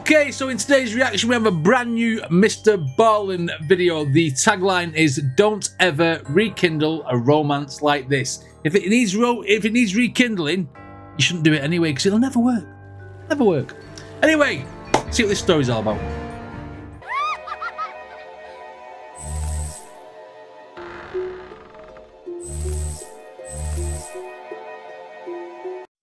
Okay, so in today's reaction, we have a brand new Mr. Ballen video. The tagline is, "Don't ever rekindle a romance like this." If it needs rekindling, you shouldn't do it anyway, because it'll never work. Never work. Anyway, see what this story's all about.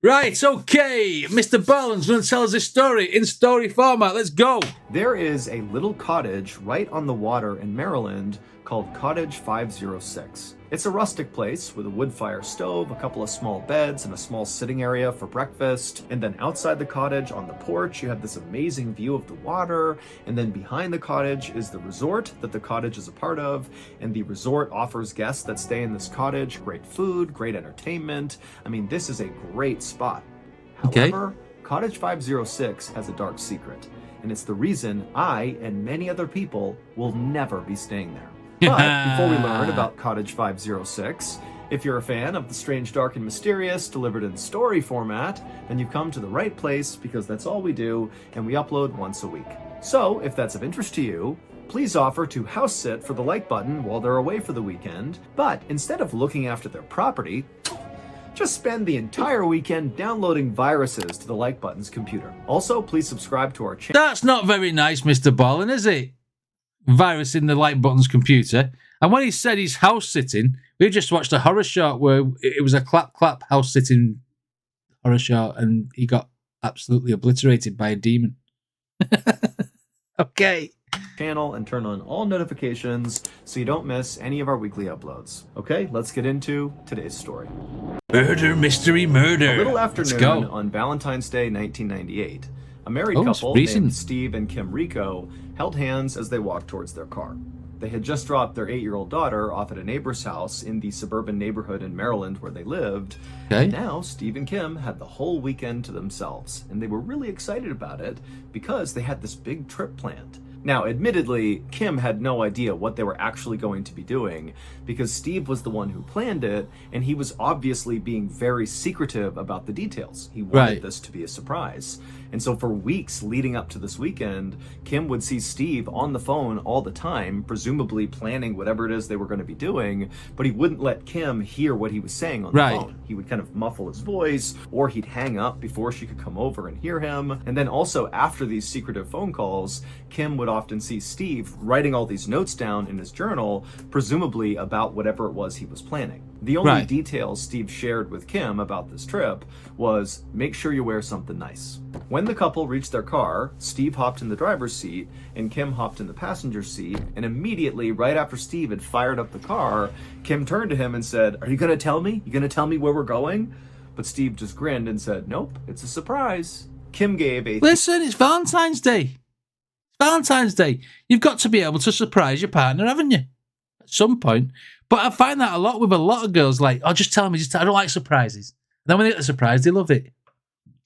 Right, okay, Mr. Ballen's going to tell us this story in story format. Let's go. There is a little cottage right on the water in Maryland called Cottage 506. It's a rustic place with a wood fire stove, a couple of small beds, and a small sitting area for breakfast. And then outside the cottage on the porch, you have this amazing view of the water. And then behind the cottage is the resort that the cottage is a part of. And the resort offers guests that stay in this cottage great food, great entertainment. I mean, this is a great spot. However, Cottage 506 has a dark secret. And it's the reason I and many other people will never be staying there. But before we learn about Cottage 506, if you're a fan of the strange, dark, and mysterious delivered in story format, then you've come to the right place, because that's all we do, and we upload once a week. So if that's of interest to you, please offer to house sit for the like button while they're away for the weekend. But instead of looking after their property, just spend the entire weekend downloading viruses to the like button's computer. Also, please subscribe to our channel. That's not very nice, Mr. Ballen, is it? Virus in the like button's computer. And when he said he's house sitting, we just watched a horror short where it was a clap house sitting horror short, and he got absolutely obliterated by a demon. Okay. Channel and turn on all notifications so you don't miss any of our weekly uploads. Okay, let's get into today's story. Murder, mystery, murder. A little afternoon on Valentine's Day 1998, a married couple named Steve and Kim Rico held hands as they walked towards their car. They had just dropped their 8-year-old daughter off at a neighbor's house in the suburban neighborhood in Maryland where they lived. And now Steve and Kim had the whole weekend to themselves, and they were really excited about it because they had this big trip planned. Now, admittedly, Kim had no idea what they were actually going to be doing, because Steve was the one who planned it, and he was obviously being very secretive about the details. He wanted this to be a surprise. And so for weeks leading up to this weekend, Kim would see Steve on the phone all the time, presumably planning whatever it is they were going to be doing, but he wouldn't let Kim hear what he was saying on the phone. He would kind of muffle his voice, or he'd hang up before she could come over and hear him. And then also after these secretive phone calls, Kim would often see Steve writing all these notes down in his journal, presumably about whatever it was he was planning. The only details Steve shared with Kim about this trip was, make sure you wear something nice. When the couple reached their car, Steve hopped in the driver's seat and Kim hopped in the passenger seat, and immediately right after Steve had fired up the car, Kim turned to him and said, "Are you gonna tell me? You gonna tell me where we're going?" But Steve just grinned and said, "Nope, it's a surprise." Kim gave a... Listen, it's Valentine's Day. Valentine's Day. You've got to be able to surprise your partner, haven't you? At some point. But I find that a lot with a lot of girls, like, "Oh, just tell me, I don't like surprises." And then when they get the surprise, they love it.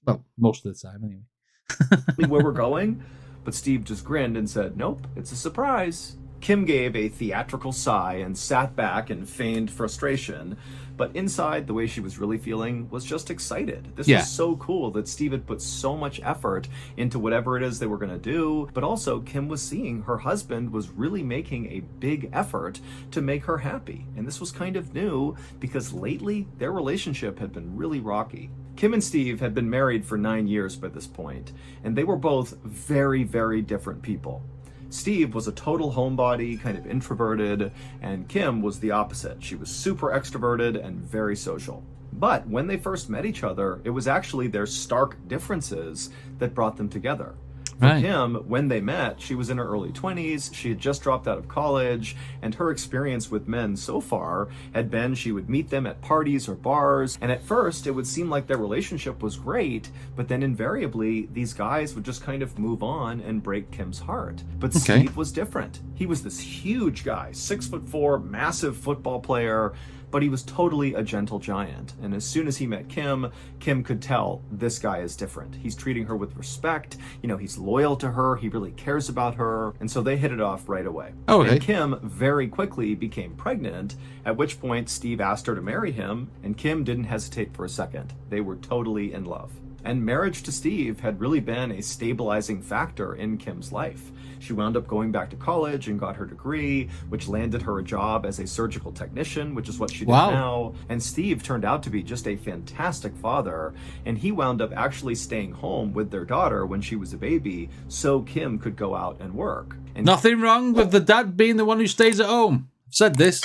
Well, most of the time, anyway. Where we're going? But Steve just grinned and said, "Nope, it's a surprise." Kim gave a theatrical sigh and sat back and feigned frustration, but inside, the way she was really feeling was just excited. This was so cool that Steve had put so much effort into whatever it is they were going to do, but also Kim was seeing her husband was really making a big effort to make her happy. And this was kind of new, because lately their relationship had been really rocky. Kim and Steve had been married for 9 years by this point, and they were both very, very different people. Steve was a total homebody, kind of introverted, and Kim was the opposite. She was super extroverted and very social. But when they first met each other, it was actually their stark differences that brought them together. For Kim, when they met, she was in her early 20s, she had just dropped out of college, and her experience with men so far had been she would meet them at parties or bars, and at first it would seem like their relationship was great, but then invariably these guys would just kind of move on and break Kim's heart. But Steve was different. He was this huge guy, 6'4", massive football player, but he was totally a gentle giant. And as soon as he met Kim, Kim could tell this guy is different. He's treating her with respect. You know, he's loyal to her. He really cares about her. And so they hit it off right away. And Kim very quickly became pregnant, at which point Steve asked her to marry him, and Kim didn't hesitate for a second. They were totally in love. And marriage to Steve had really been a stabilizing factor in Kim's life. She wound up going back to college and got her degree, which landed her a job as a surgical technician, which is what she did now. And Steve turned out to be just a fantastic father, and he wound up actually staying home with their daughter when she was a baby so Kim could go out and work. And nothing wrong with the dad being the one who stays at home. I've said this.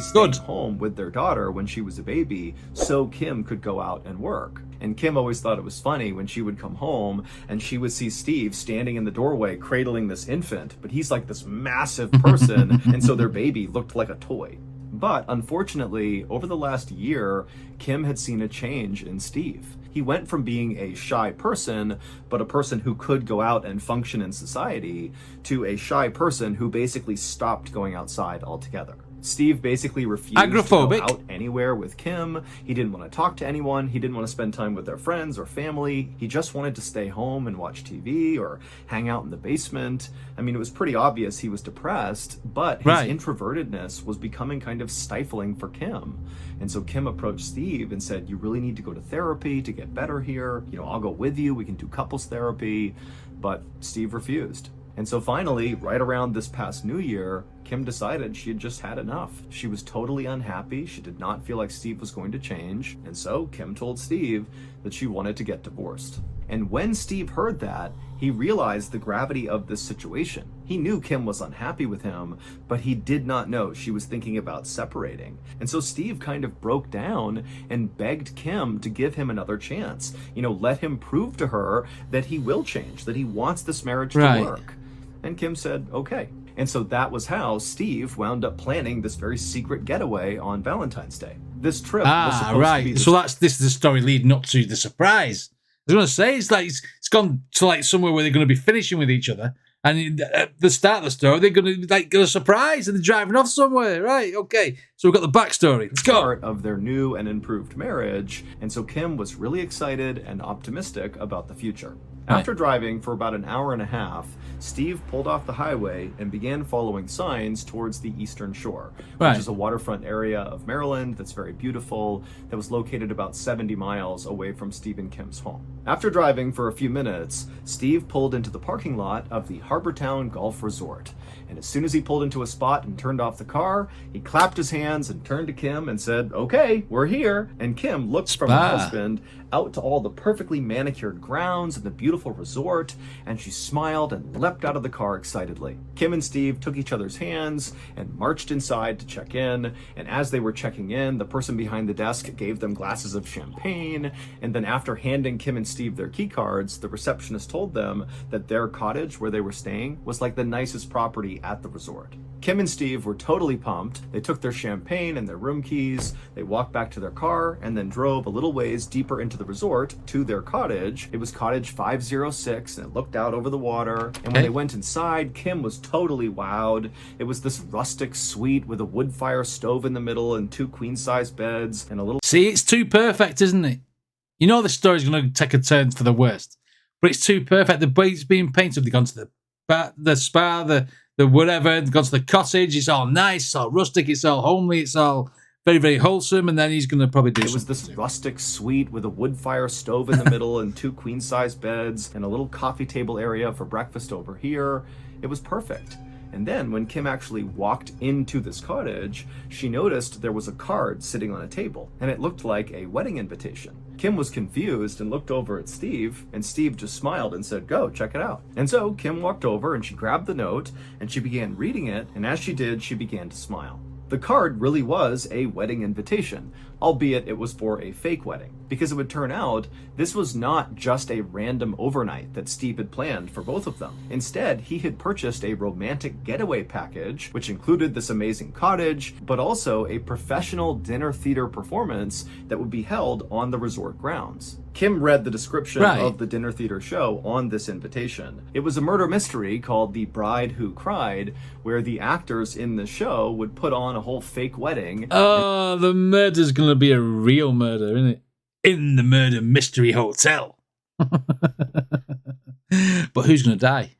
Stayed home with their daughter when she was a baby so Kim could go out and work. And Kim always thought it was funny when she would come home and she would see Steve standing in the doorway cradling this infant, but he's like this massive person, and so their baby looked like a toy. But unfortunately, over the last year, Kim had seen a change in Steve. He went from being a shy person, but a person who could go out and function in society, to a shy person who basically stopped going outside altogether. Steve basically refused to go out anywhere with Kim. He didn't want to talk to anyone. He didn't want to spend time with their friends or family. He just wanted to stay home and watch TV or hang out in the basement. I mean, it was pretty obvious he was depressed, but his introvertedness was becoming kind of stifling for Kim. And so Kim approached Steve and said, you really need to go to therapy to get better here. You know, I'll go with you. We can do couples therapy. But Steve refused. And so finally, right around this past New Year, Kim decided she had just had enough. She was totally unhappy. She did not feel like Steve was going to change. And so Kim told Steve that she wanted to get divorced. And when Steve heard that, he realized the gravity of this situation. He knew Kim was unhappy with him, but he did not know she was thinking about separating. And so Steve kind of broke down and begged Kim to give him another chance. You know, let him prove to her that he will change, that he wants this marriage to work. And Kim said, okay. And so that was how Steve wound up planning this very secret getaway on Valentine's Day. This trip was supposed to be so this is the story leading up to the surprise. I was going to say, it's like it's gone to like somewhere where they're going to be finishing with each other. And at the start of the story, they're going to like get a surprise and they're driving off somewhere. Right, okay. So we've got the backstory. Let's go. Part of their new and improved marriage. And so Kim was really excited and optimistic about the future. After driving for about an hour and a half, Steve pulled off the highway and began following signs towards the Eastern Shore, which is a waterfront area of Maryland that's very beautiful, that was located about 70 miles away from Steve and Kim's home. After driving for a few minutes, Steve pulled into the parking lot of the Harbortown Golf Resort. And as soon as he pulled into a spot and turned off the car, he clapped his hands and turned to Kim and said, okay, we're here. And Kim looked from her husband out to all the perfectly manicured grounds and the beautiful resort, and she smiled and leapt out of the car excitedly. Kim and Steve took each other's hands and marched inside to check in, and as they were checking in, the person behind the desk gave them glasses of champagne, and then after handing Kim and Steve their key cards, the receptionist told them that their cottage where they were staying was like the nicest property at the resort. Kim and Steve were totally pumped. They took their champagne and their room keys, they walked back to their car, and then drove a little ways deeper into the resort to their cottage. It was cottage 506, and it looked out over the water. And when they went inside, Kim was totally wowed. It was this rustic suite with a wood fire stove in the middle and 2 queen-size beds and a little... See, it's too perfect, isn't it? You know the story's going to take a turn for the worst, but it's too perfect. The way it's being painted, they've gone to the spa, the whatever, they've gone to the cottage. It's all nice, it's all rustic, it's all homely, it's all very, very wholesome, and then he's going to probably do something. It was this rustic suite with a wood fire stove in the middle and 2 queen-size beds and a little coffee table area for breakfast over here. It was perfect. And then when Kim actually walked into this cottage, she noticed there was a card sitting on a table, and it looked like a wedding invitation. Kim was confused and looked over at Steve, and Steve just smiled and said, go, check it out. And so Kim walked over and she grabbed the note and she began reading it, and as she did, she began to smile. The card really was a wedding invitation, albeit it was for a fake wedding, because it would turn out this was not just a random overnight that Steve had planned for both of them. Instead, he had purchased a romantic getaway package, which included this amazing cottage, but also a professional dinner theater performance that would be held on the resort grounds. Kim read the description of the dinner theater show on this invitation. It was a murder mystery called The Bride Who Cried, where the actors in the show would put on a whole fake wedding. Oh, the murder's going to be a real murder, isn't it? In the murder mystery hotel. But who's going to die?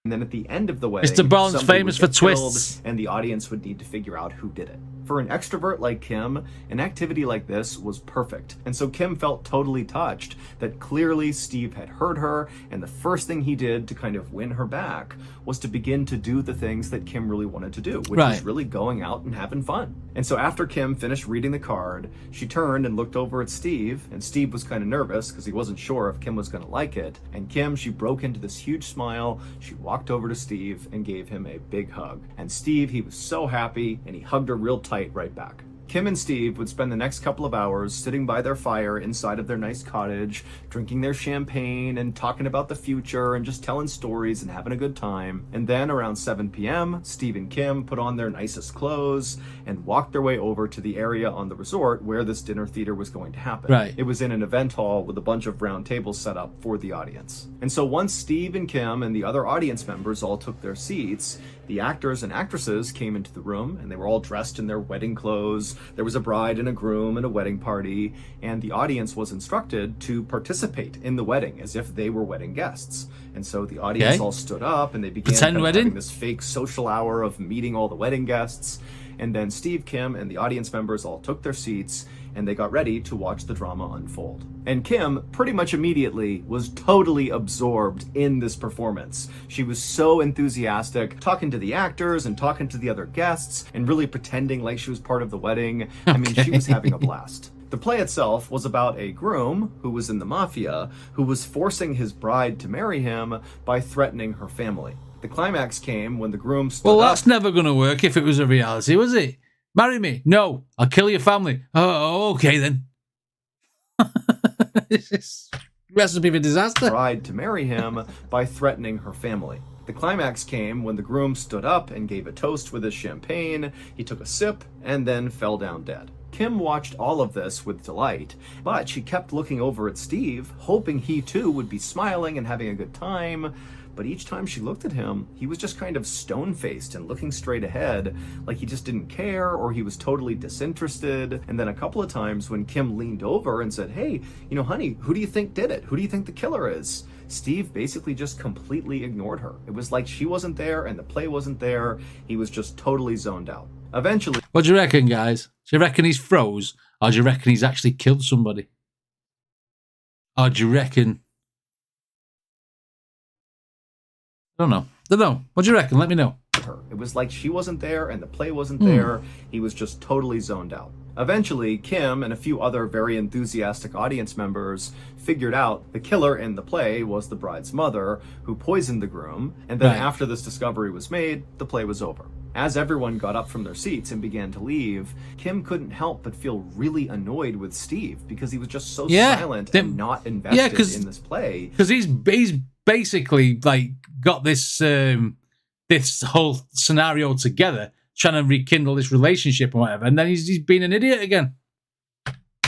And then at the end of the wedding, Mr. Ballen's famous for twists. And the audience would need to figure out who did it. For an extrovert like Kim, an activity like this was perfect. And so Kim felt totally touched that clearly Steve had heard her, and the first thing he did to kind of win her back was to begin to do the things that Kim really wanted to do, which was really going out and having fun. And so after Kim finished reading the card, she turned and looked over at Steve, and Steve was kind of nervous because he wasn't sure if Kim was going to like it. And Kim, she broke into this huge smile. She walked over to Steve and gave him a big hug. And Steve, he was so happy, and he hugged her real tight right back. Kim and Steve would spend the next couple of hours sitting by their fire inside of their nice cottage, drinking their champagne and talking about the future and just telling stories and having a good time. And then around 7 p.m., Steve and Kim put on their nicest clothes and walked their way over to the area on the resort where this dinner theater was going to happen. It was in an event hall with a bunch of round tables set up for the audience. And so once Steve and Kim and the other audience members all took their seats, the actors and actresses came into the room, and they were all dressed in their wedding clothes. There was a bride and a groom and a wedding party, and the audience was instructed to participate in the wedding as if they were wedding guests. And so the audience all stood up, and they began having this fake social hour of meeting all the wedding guests. And then Steve, Kim, and the audience members all took their seats, and they got ready to watch the drama unfold. And Kim, pretty much immediately, was totally absorbed in this performance. She was so enthusiastic, talking to the actors and talking to the other guests, and really pretending like she was part of the wedding. I mean, she was having a blast. The play itself was about a groom who was in the mafia, who was forcing his bride to marry him by threatening her family. The climax came when the groom stood up. Well, that's never going to work if it was a reality, was it? Marry me. No, I'll kill your family. Oh, okay then. This is recipe for disaster. Tried to marry him by threatening her family. The climax came when the groom stood up and gave a toast with his champagne. He took a sip and then fell down dead. Kim watched all of this with delight, but she kept looking over at Steve, hoping he too would be smiling and having a good time. But each time she looked at him, he was just kind of stone-faced and looking straight ahead, like he just didn't care or he was totally disinterested. And then a couple of times when Kim leaned over and said, "Hey, you know, honey, who do you think did it? Who do you think the killer is?" Steve basically just completely ignored her. It was like she wasn't there and the play wasn't there. He was just totally zoned out. Eventually... What do you reckon, guys? Do you reckon he's froze? Or do you reckon he's actually killed somebody? Or do you reckon... Don't know. What do you reckon? Let me know. It was like she wasn't there and the play wasn't there. He was just totally zoned out. Eventually, Kim and a few other very enthusiastic audience members figured out the killer in the play was the bride's mother, who poisoned the groom. And then after this discovery was made, the play was over. As everyone got up from their seats and began to leave, Kim couldn't help but feel really annoyed with Steve because he was just so silent and not invested in this play. Because he's basically like got this this whole scenario together, trying to rekindle this relationship and whatever, and then he's being an idiot again.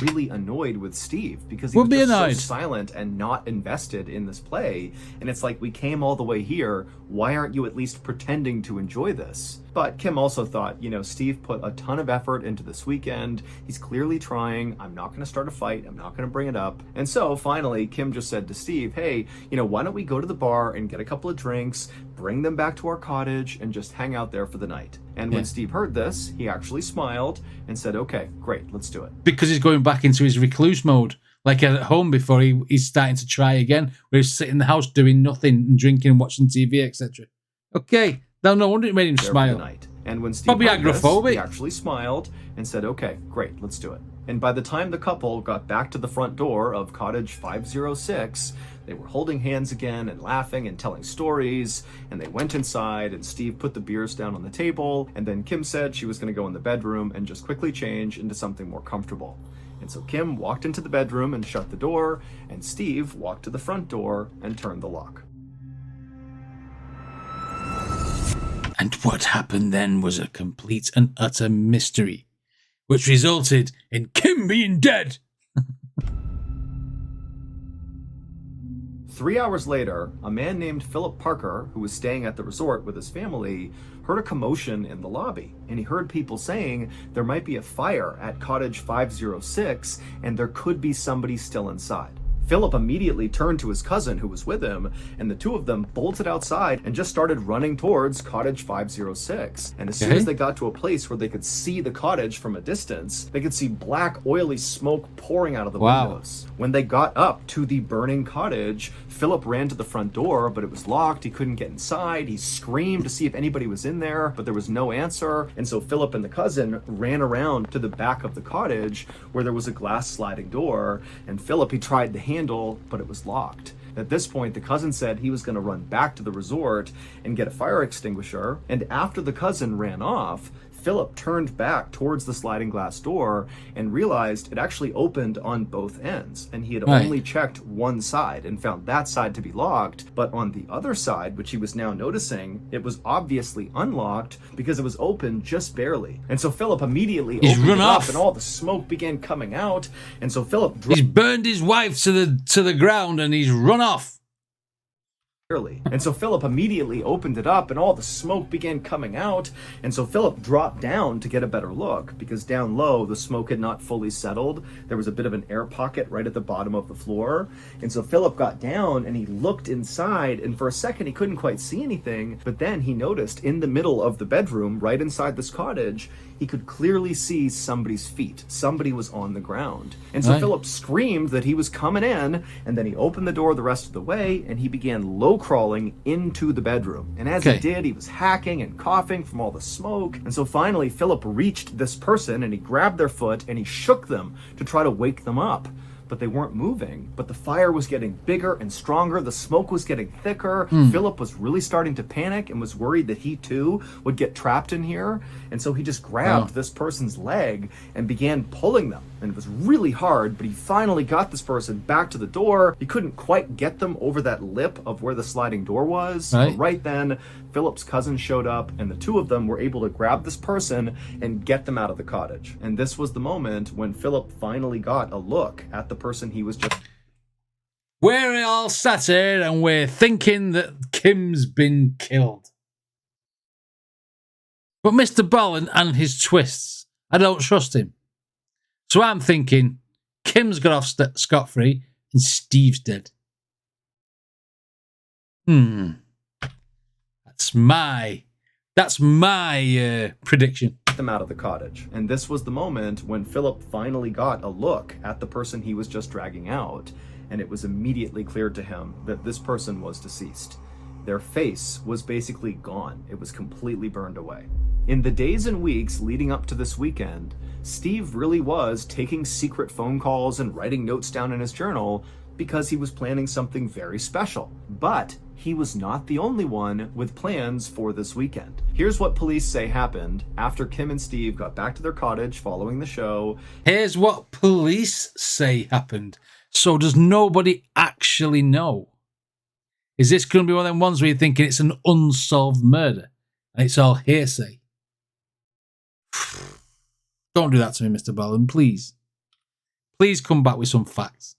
Really annoyed with Steve because he was just so silent and not invested in this play. And it's like, we came all the way here. Why aren't you at least pretending to enjoy this? But Kim also thought, you know, Steve put a ton of effort into this weekend. He's clearly trying. I'm not going to start a fight. I'm not going to bring it up. And so finally, Kim just said to Steve, "Hey, you know, why don't we go to the bar and get a couple of drinks, bring them back to our cottage, and just hang out there for the night?" And when Steve heard this, he actually smiled and said, "Okay, great, let's do it." Because he's going back into his recluse mode, like at home before he's starting to try again, where he's sitting in the house doing nothing and drinking and watching TV, etc. Okay, no wonder it made him smile. And when Steve Probably heard this, agoraphobic. he actually smiled and said, "Okay, great, let's do it." And by the time the couple got back to the front door of Cottage 506, they were holding hands again and laughing and telling stories, and they went inside and Steve put the beers down on the table, and then Kim said she was going to go in the bedroom and just quickly change into something more comfortable. And so Kim walked into the bedroom and shut the door, and Steve walked to the front door and turned the lock. And what happened then was a complete and utter mystery, which resulted in Kim being dead. 3 hours later, a man named Philip Parker, who was staying at the resort with his family, heard a commotion in the lobby, and he heard people saying there might be a fire at Cottage 506 and there could be somebody still inside. Philip immediately turned to his cousin who was with him, and the two of them bolted outside and just started running towards cottage 506. And as soon as they got to a place where they could see the cottage from a distance, they could see black, oily smoke pouring out of the windows. When they got up to the burning cottage, Philip ran to the front door, but it was locked. He couldn't get inside. He screamed to see if anybody was in there, but there was no answer. And so Philip and the cousin ran around to the back of the cottage where there was a glass sliding door. And Philip, he tried the handle, but it was locked. At this point, the cousin said he was going to run back to the resort and get a fire extinguisher. And after the cousin ran off, Philip turned back towards the sliding glass door and realized it actually opened on both ends. And he had only checked one side and found that side to be locked. But on the other side, which he was now noticing, it was obviously unlocked because it was open just barely. And so Philip immediately opened it up and all the smoke began coming out. And so Philip... He's burned his wife to the ground and he's run off. And so Philip immediately opened it up and all the smoke began coming out. And so Philip dropped down to get a better look because down low, the smoke had not fully settled. There was a bit of an air pocket right at the bottom of the floor. And so Philip got down and he looked inside, and for a second he couldn't quite see anything. But then he noticed in the middle of the bedroom, right inside this cottage, he could clearly see somebody's feet. Somebody was on the ground. And so Philip screamed that he was coming in, and then he opened the door the rest of the way, and he began low crawling into the bedroom. And as he did, he was hacking and coughing from all the smoke. And so finally, Philip reached this person, and he grabbed their foot, and he shook them to try to wake them up. But they weren't moving. But the fire was getting bigger and stronger. The smoke was getting thicker. Philip was really starting to panic and was worried that he too would get trapped in here. And so he just grabbed this person's leg and began pulling them. And it was really hard, but he finally got this person back to the door. He couldn't quite get them over that lip of where the sliding door was. But right then, Philip's cousin showed up, and the two of them were able to grab this person and get them out of the cottage. And this was the moment when Philip finally got a look at the person he was just... We're all sat here and we're thinking that Kim's been killed. But Mr. Ballen and his twists, I don't trust him. So I'm thinking Kim's got off scot-free and Steve's dead. That's my prediction. Them out of the cottage. And this was the moment when Philip finally got a look at the person he was just dragging out, and it was immediately clear to him that this person was deceased. Their face was basically gone. It was completely burned away. In the days and weeks leading up to this weekend, Steve really was taking secret phone calls and writing notes down in his journal because he was planning something very special. But he was not the only one with plans for this weekend. Here's what police say happened after Kim and Steve got back to their cottage following the show. Here's what police say happened. So does nobody actually know? Is this going to be one of them ones where you're thinking it's an unsolved murder and it's all hearsay? Don't do that to me, Mr. Ballen, please. Please come back with some facts.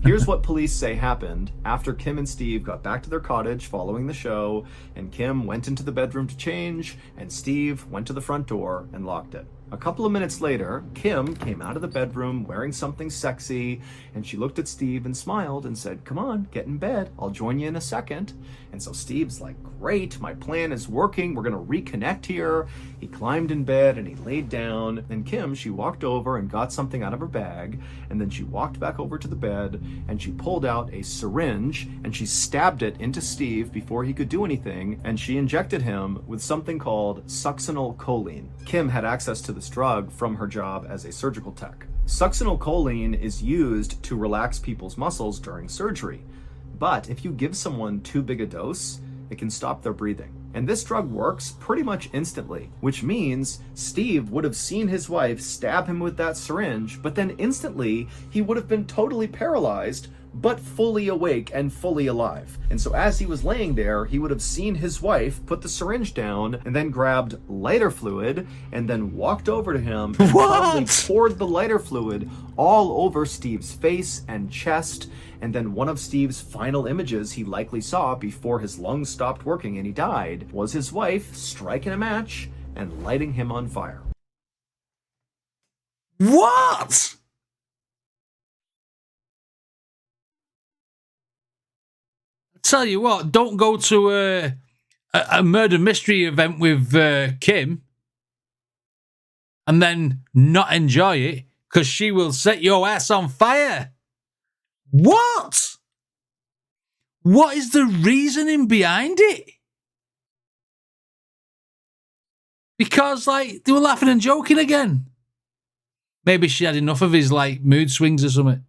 Here's what police say happened after Kim and Steve got back to their cottage following the show, and Kim went into the bedroom to change, and Steve went to the front door and locked it. A couple of minutes later, Kim came out of the bedroom wearing something sexy, and she looked at Steve and smiled and said, "Come on, get in bed. I'll join you in a second." And so Steve's like, "Great, my plan is working. We're going to reconnect here." He climbed in bed and he laid down. And Kim, she walked over and got something out of her bag, and then she walked back over to the bed and she pulled out a syringe and she stabbed it into Steve before he could do anything, and she injected him with something called succinylcholine. Kim had access to this drug from her job as a surgical tech. Succinylcholine is used to relax people's muscles during surgery, but if you give someone too big a dose, it can stop their breathing. And this drug works pretty much instantly, which means Steve would have seen his wife stab him with that syringe, but then instantly he would have been totally paralyzed, but fully awake and fully alive. And so as he was laying there, he would have seen his wife put the syringe down and then grabbed lighter fluid and then walked over to him and probably poured the lighter fluid all over Steve's face and chest. And then one of Steve's final images he likely saw before his lungs stopped working and he died was his wife striking a match and lighting him on fire. What? Tell you what, don't go to a murder mystery event with Kim and then not enjoy it because she will set your ass on fire. What? What is the reasoning behind it? Because, like, they were laughing and joking again. Maybe she had enough of his, like, mood swings or something.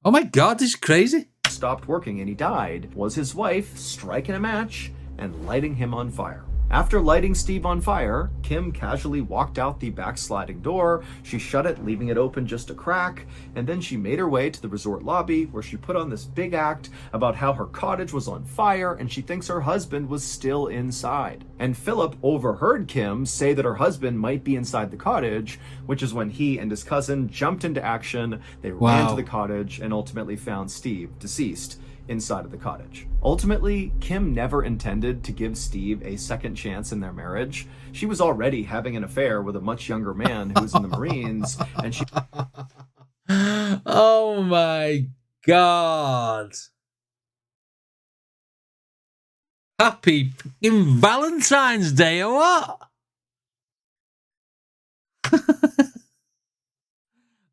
Oh my God, this is crazy. Stopped working and he died was his wife striking a match and lighting him on fire. After lighting Steve on fire, Kim casually walked out the back sliding door. She shut it, leaving it open just a crack, and then she made her way to the resort lobby where she put on this big act about how her cottage was on fire and she thinks her husband was still inside. And Philip overheard Kim say that her husband might be inside the cottage, which is when he and his cousin jumped into action. They ran to the cottage and ultimately found Steve deceased inside of the cottage. Ultimately, Kim never intended to give Steve a second chance in their marriage. She was already having an affair with a much younger man who was in the Marines, and she... Oh my God. Happy fucking Valentine's Day or what?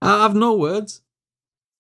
I have no words.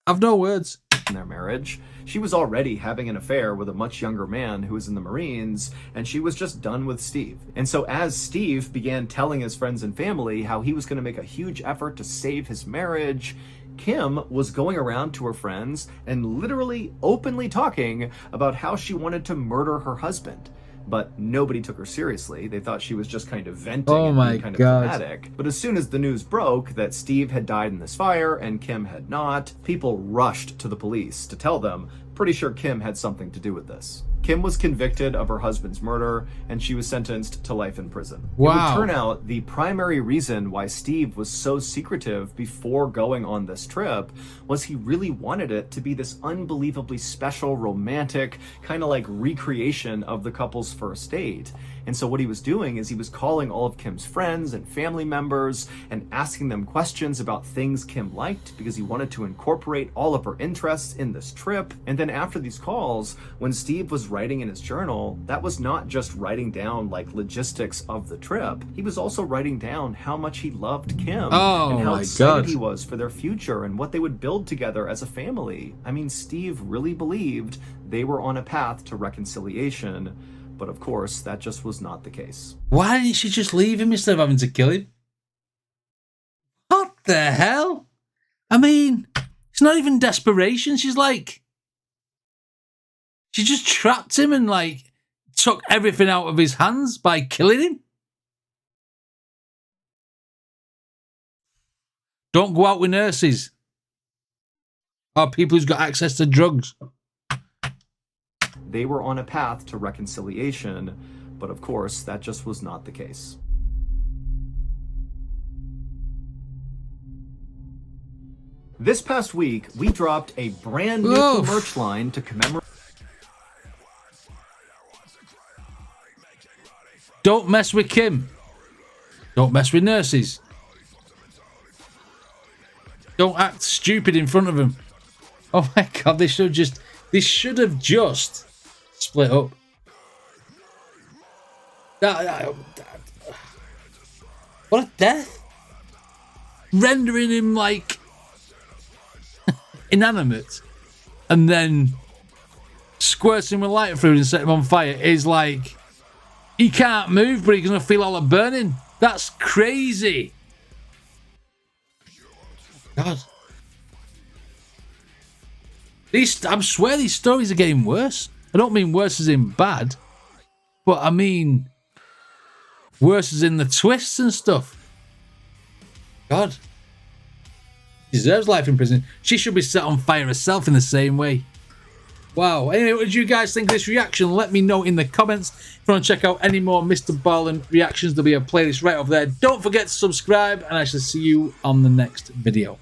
I've no words. In their marriage, she was already having an affair with a much younger man who was in the Marines, and she was just done with Steve. And so as Steve began telling his friends and family how he was going to make a huge effort to save his marriage, Kim was going around to her friends and literally openly talking about how she wanted to murder her husband. But nobody took her seriously. They thought she was just kind of venting and being kind of dramatic. But as soon as the news broke that Steve had died in this fire and Kim had not, people rushed to the police to tell them, pretty sure Kim had something to do with this. Kim was convicted of her husband's murder, and she was sentenced to life in prison. Wow. It would turn out the primary reason why Steve was so secretive before going on this trip was he really wanted it to be this unbelievably special, romantic, kind of like recreation of the couple's first date. And so what he was doing is he was calling all of Kim's friends and family members and asking them questions about things Kim liked because he wanted to incorporate all of her interests in this trip. And then after these calls, when Steve was writing in his journal, that was not just writing down like logistics of the trip. He was also writing down how much he loved Kim and how excited he was for their future and what they would build together as a family. I mean, Steve really believed they were on a path to reconciliation. But of course, that just was not the case. Why didn't she just leave him instead of having to kill him? What the hell? I mean, it's not even desperation. She's like... She just trapped him and, like, took everything out of his hands by killing him. Don't go out with nurses. Or people who's got access to drugs. They were on a path to reconciliation, but of course, that just was not the case. This past week, we dropped a brand new merch line to commemorate... Don't mess with Kim. Don't mess with nurses. Don't act stupid in front of them. Oh my God, they should have just split up. What a death. Rendering him like inanimate and then squirting with light through and set him on fire is like, he can't move, but he's going to feel all the burning. That's crazy. God. I swear these stories are getting worse. I don't mean worse as in bad, but I mean worse as in the twists and stuff. God. She deserves life in prison. She should be set on fire herself in the same way. Wow. Anyway, what did you guys think of this reaction? Let me know in the comments. If you want to check out any more Mr. Ballen reactions, there'll be a playlist right over there. Don't forget to subscribe, and I shall see you on the next video.